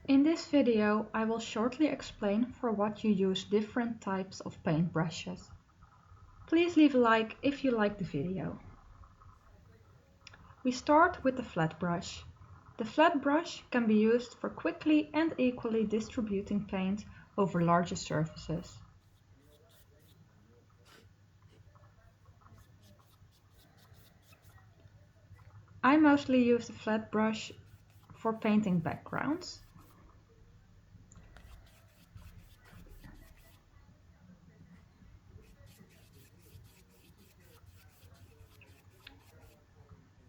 In this video, I will shortly explain for what you use different types of paint brushes. Please leave a like if you like the video. We start with the flat brush. The flat brush can be used for quickly and equally distributing paint over larger surfaces. I mostly use the flat brush for painting backgrounds.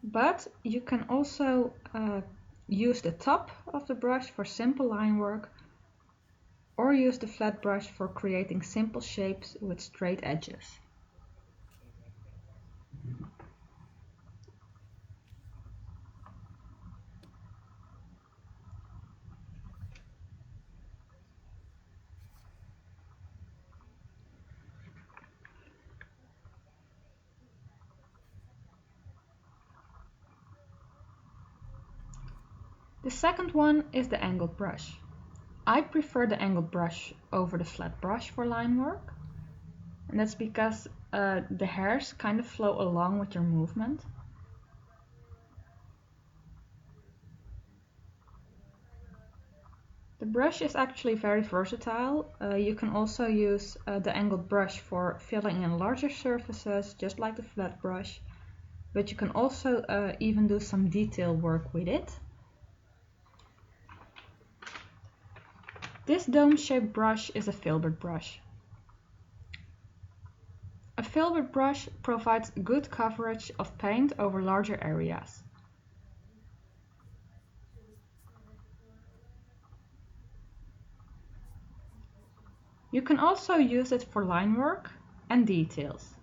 But you can also use the top of the brush for simple line work, or use the flat brush for creating simple shapes with straight edges. The second one is the angled brush. I prefer the angled brush over the flat brush for line work, and that's because the hairs kind of flow along with your movement. The brush is actually very versatile. You can also use the angled brush for filling in larger surfaces, just like the flat brush, but you can also even do some detail work with it. This dome-shaped brush is a Filbert brush. A Filbert brush provides good coverage of paint over larger areas. You can also use it for line work and details.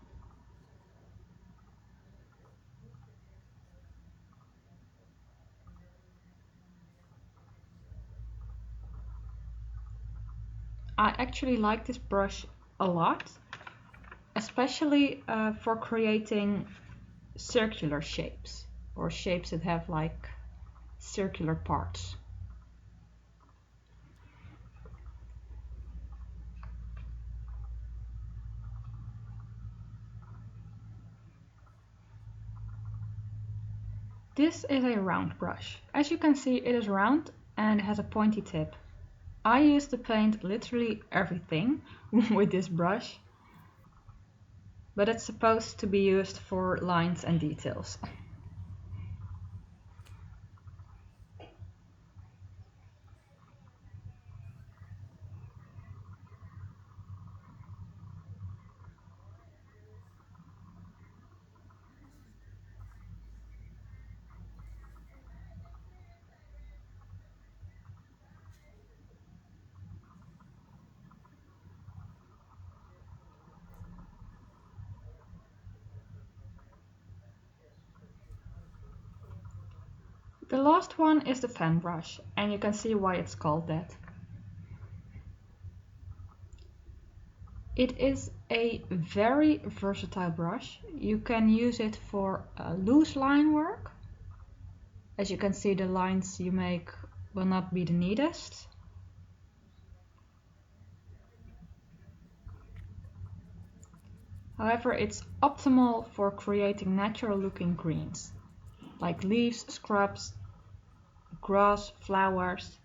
I actually like this brush a lot, especially for creating circular shapes, or shapes that have like circular parts. This is a round brush. As you can see, it is round and has a pointy tip. I use to paint literally everything with this brush, but it's supposed to be used for lines and details. The last one is the fan brush, and you can see why it's called that. It is a very versatile brush. You can use it for loose line work. As you can see, the lines you make will not be the neatest. However, it's optimal for creating natural looking greens, like leaves, scrubs, grass, flowers.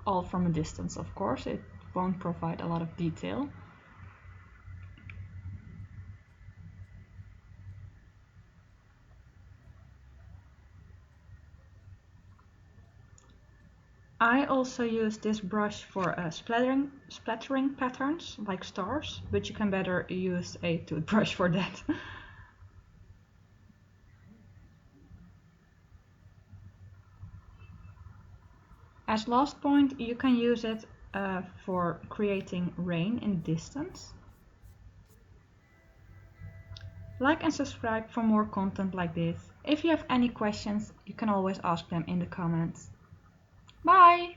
All from a distance, of course. It won't provide a lot of detail. I also use this brush for splattering patterns like stars, but you can better use a toothbrush for that. As last point, you can use it for creating rain in the distance. Like and subscribe for more content like this. If you have any questions, you can always ask them in the comments. Bye!